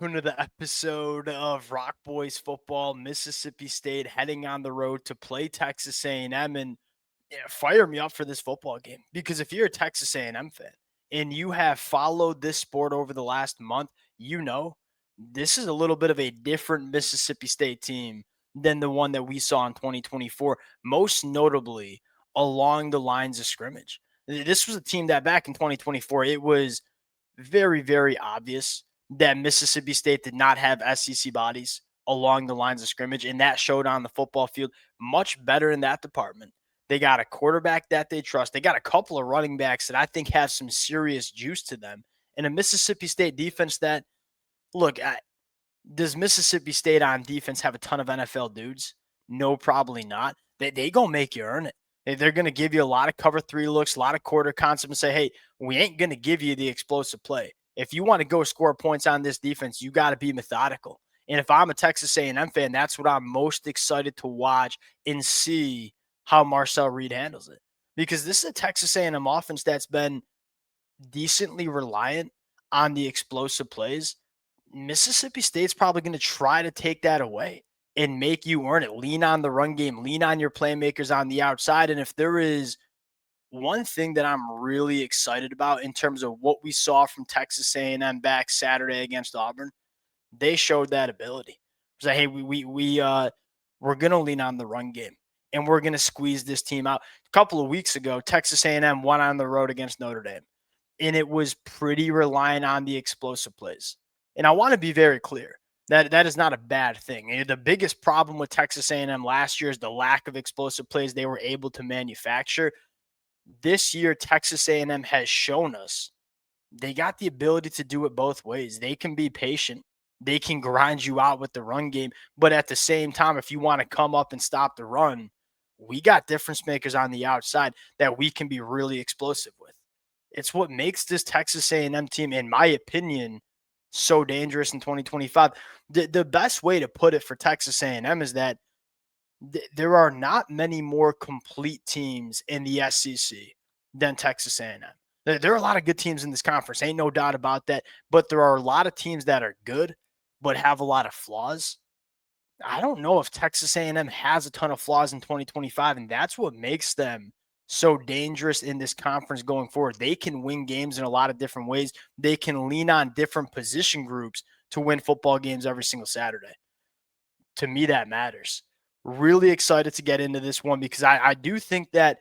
welcome to the episode of Rock Boys Football. Mississippi State heading on the road to play Texas A&M, and yeah, fire me up for this football game because if you're a Texas A&M fan and you have followed this sport over the last month, you know this is a little bit of a different Mississippi State team than the one that we saw in 2024, most notably along the lines of scrimmage. This was a team that back in 2024, it was very, very obvious that Mississippi State did not have SEC bodies along the lines of scrimmage, and that showed on the football field. Much better in that department. They got a quarterback that they trust. They got a couple of running backs that I think have some serious juice to them, and a Mississippi State defense that, look, does Mississippi State on defense have a ton of NFL dudes? No, probably not. They gonna make you earn it. They're gonna give you a lot of cover three looks, a lot of quarter concepts, and say, hey, we ain't gonna give you the explosive play. If you want to go score points on this defense, you got to be methodical. And if I'm a Texas A&M fan, that's what I'm most excited to watch and see how Marcel Reed handles it. Because this is a Texas A&M offense that's been decently reliant on the explosive plays. Mississippi State's probably going to try to take that away and make you earn it. Lean on the run game, lean on your playmakers on the outside. And if there is one thing that I'm really excited about in terms of what we saw from Texas A&M back Saturday against Auburn, they showed that ability. It's like, hey, we're going to lean on the run game and we're going to squeeze this team out. A couple of weeks ago, Texas A&M won on the road against Notre Dame, and it was pretty reliant on the explosive plays. And I want to be very clear that that is not a bad thing. The biggest problem with Texas A&M last year is the lack of explosive plays they were able to manufacture. This year, Texas A&M has shown us they got the ability to do it both ways. They can be patient. They can grind you out with the run game. But at the same time, if you want to come up and stop the run, we got difference makers on the outside that we can be really explosive with. It's what makes this Texas A&M team, in my opinion, so dangerous in 2025. The best way to put it for Texas A&M is that there are not many more complete teams in the SEC than Texas A&M. There are a lot of good teams in this conference, ain't no doubt about that. But there are a lot of teams that are good, but have a lot of flaws. I don't know if Texas A&M has a ton of flaws in 2025, and that's what makes them so dangerous in this conference going forward. They can win games in a lot of different ways. They can lean on different position groups to win football games every single Saturday. To me, that matters. Really excited to get into this one because I do think that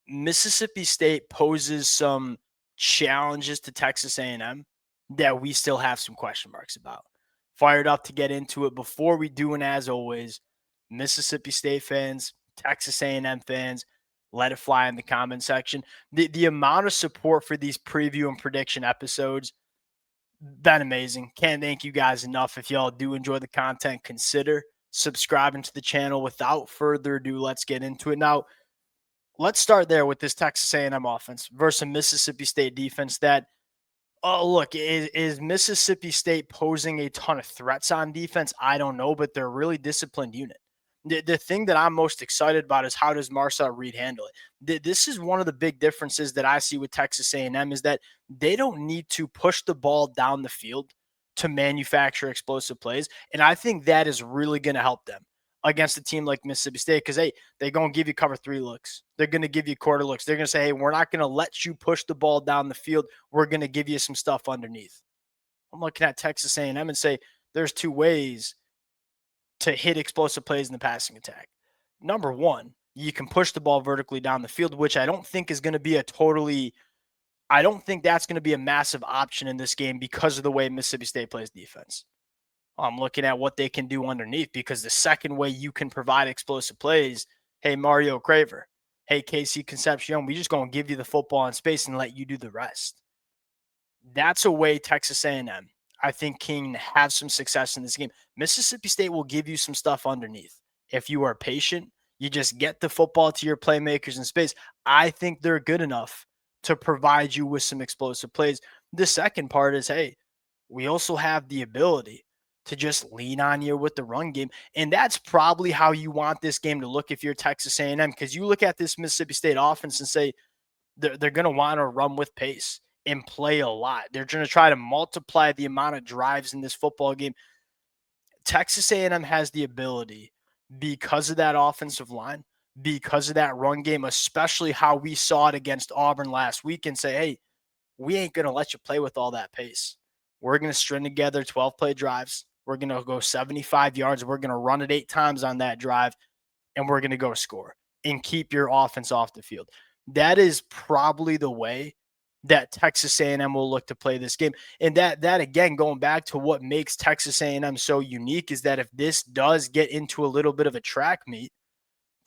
Mississippi State poses some challenges to Texas A&M that we still have some question marks about. Fired up to get into it. Before we do, and as always, Mississippi State fans, Texas A&M fans, let it fly in the comment section. The amount of support for these preview and prediction episodes, been amazing. Can't thank you guys enough. If y'all do enjoy the content, consider subscribing to the channel. Without further ado, let's get into it. Now, let's start there with this Texas A&M offense versus a Mississippi State defense that, oh, look, is Mississippi State posing a ton of threats on defense? I don't know, but they're a really disciplined unit. The thing that I'm most excited about is how does Marcel Reed handle it? This is one of the big differences that I see with Texas A&M is that they don't need to push the ball down the field to manufacture explosive plays, and I think that is really going to help them against a team like Mississippi State because they're going to give you cover three looks. They're going to give you quarter looks. They're going to say, hey, we're not going to let you push the ball down the field. We're going to give you some stuff underneath. I'm looking at Texas A&M and say there's two ways to hit explosive plays in the passing attack. Number one, you can push the ball vertically down the field, which I don't think is going to be I don't think that's going to be a massive option in this game because of the way Mississippi State plays defense. I'm looking at what they can do underneath because the second way you can provide explosive plays, hey, Mario Craver, hey, KC Concepcion, we just going to give you the football in space and let you do the rest. That's a way Texas A&M, I think, can have some success in this game. Mississippi State will give you some stuff underneath. If you are patient, you just get the football to your playmakers in space. I think they're good enough to provide you with some explosive plays. The second part is, hey, we also have the ability to just lean on you with the run game. And that's probably how you want this game to look if you're Texas A&M, because you look at this Mississippi State offense and say they're going to want to run with pace. and play a lot. They're going to try to multiply the amount of drives in this football game. Texas A&M has the ability, because of that offensive line, because of that run game, especially how we saw it against Auburn last week, and say, hey, we ain't going to let you play with all that pace. We're going to string together 12-play drives. We're going to go 75 yards. We're going to run it 8 times on that drive, and we're going to go score and keep your offense off the field. That is probably the way that Texas A&M will look to play this game. And that again, going back to what makes Texas A&M so unique, is that if this does get into a little bit of a track meet,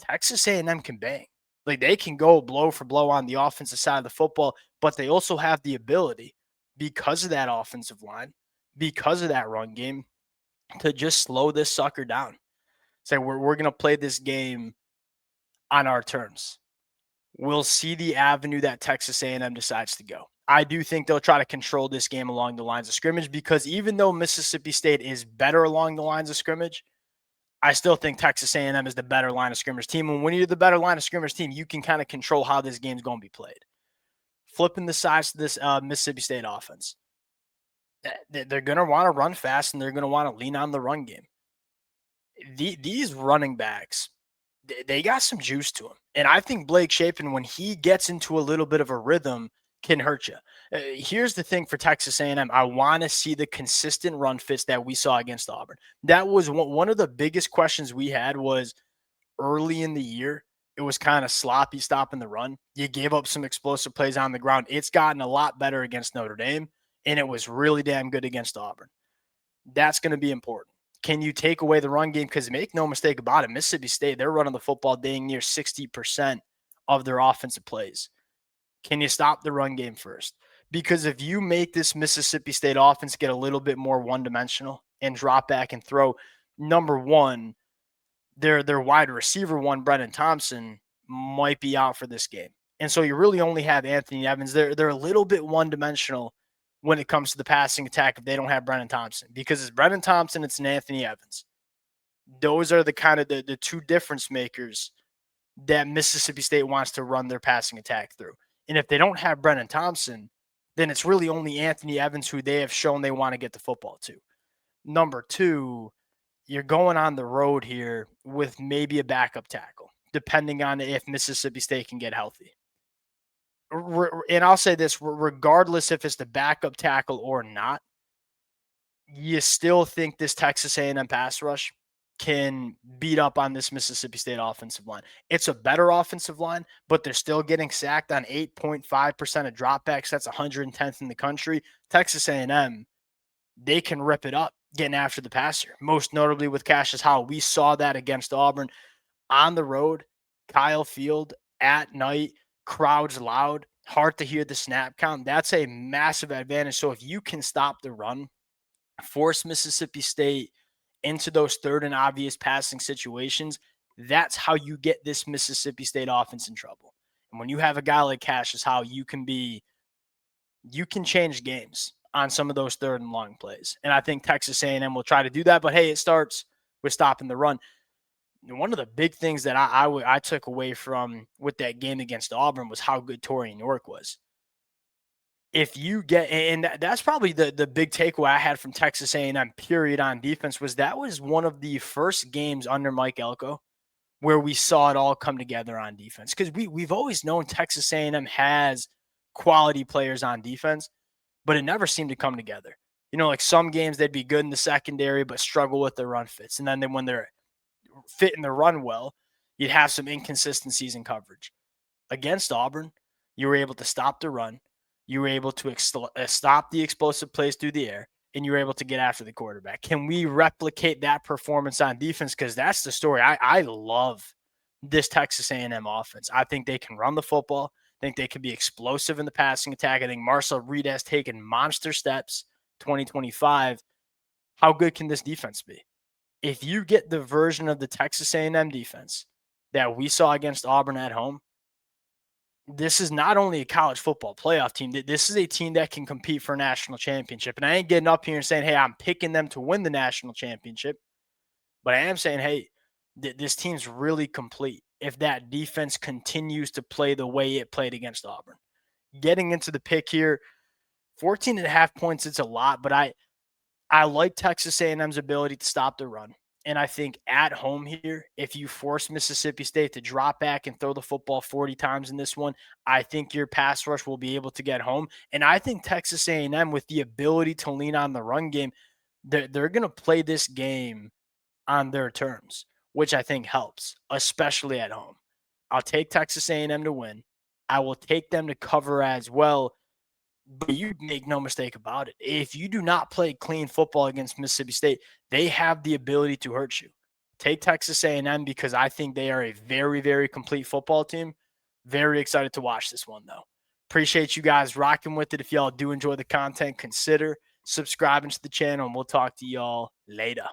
Texas A&M can bang. Like, they can go blow for blow on the offensive side of the football, but they also have the ability, because of that offensive line, because of that run game, to just slow this sucker down. Say, we're going to play this game on our terms. We'll see the avenue that Texas A&M decides to go. I do think they'll try to control this game along the lines of scrimmage, because even though Mississippi State is better along the lines of scrimmage, I still think Texas A&M is the better line of scrimmage team. And when you're the better line of scrimmage team, you can kind of control how this game's going to be played. Flipping the sides to this Mississippi State offense, they're going to want to run fast, and they're going to want to lean on the run game. These running backs, they got some juice to him. And I think Blake Shapen, when he gets into a little bit of a rhythm, can hurt you. Here's the thing for Texas A&M. I want to see the consistent run fits that we saw against Auburn. That was one of the biggest questions we had, was early in the year. It was kind of sloppy stopping the run. You gave up some explosive plays on the ground. It's gotten a lot better against Notre Dame, and it was really damn good against Auburn. That's going to be important. Can you take away the run game? Because make no mistake about it, Mississippi State, they're running the football dang near 60% of their offensive plays. Can you stop the run game first? Because if you make this Mississippi State offense get a little bit more one-dimensional and drop back and throw, number one, their wide receiver one, Brennan Thompson, might be out for this game. And so you really only have Anthony Evans. They're a little bit one-dimensional when it comes to the passing attack if they don't have Brennan Thompson. Because it's Brennan Thompson, it's an Anthony Evans. Those are the kind of the two difference makers that Mississippi State wants to run their passing attack through. And if they don't have Brennan Thompson, then it's really only Anthony Evans who they have shown they want to get the football to. Number two, you're going on the road here with maybe a backup tackle, depending on if Mississippi State can get healthy. And I'll say this, regardless if it's the backup tackle or not, you still think this Texas A&M pass rush can beat up on this Mississippi State offensive line. It's a better offensive line, but they're still getting sacked on 8.5% of dropbacks. That's 110th in the country. Texas A&M, they can rip it up getting after the passer, most notably with Cassius Howell. We saw that against Auburn on the road, Kyle Field at night, crowds loud, hard to hear the snap count. That's a massive advantage. So if you can stop the run, force Mississippi State into those third and obvious passing situations, that's how you get this Mississippi State offense in trouble. And when you have a guy like Cassius Howell, you can change games on some of those third and long plays. And I think Texas A&M will try to do that. But hey, it starts with stopping the run. And one of the big things that I took away from with that game against Auburn was how good Torian York was. If you get, and that's probably the big takeaway I had from Texas A&M period on defense, was that was one of the first games under Mike Elko where we saw it all come together on defense. Because we've always known Texas A&M has quality players on defense, but it never seemed to come together. You know, like some games they'd be good in the secondary but struggle with their run fits. And then when they're fitting the run well, you'd have some inconsistencies in coverage. Against Auburn, you were able to stop the run. You were able to stop the explosive plays through the air, and you were able to get after the quarterback. Can we replicate that performance on defense? Because that's the story. I love this Texas A&M offense. I think they can run the football. I think they can be explosive in the passing attack. I think Marcel Reed has taken monster steps 2025. How good can this defense be? If you get the version of the Texas A&M defense that we saw against Auburn at home, this is not only a college football playoff team. This is a team that can compete for a national championship. And I ain't getting up here and saying, hey, I'm picking them to win the national championship. But I am saying, hey, this team's really complete if that defense continues to play the way it played against Auburn. Getting into the pick here, 14 and a half points, it's a lot, but I like Texas A&M's ability to stop the run. And I think at home here, if you force Mississippi State to drop back and throw the football 40 times in this one, I think your pass rush will be able to get home. And I think Texas A&M, with the ability to lean on the run game, they're going to play this game on their terms, which I think helps, especially at home. I'll take Texas A&M to win. I will take them to cover as well. But you make no mistake about it. If you do not play clean football against Mississippi State, they have the ability to hurt you. Take Texas A&M because I think they are a very, very complete football team. Very excited to watch this one, though. Appreciate you guys rocking with it. If y'all do enjoy the content, consider subscribing to the channel, and we'll talk to y'all later.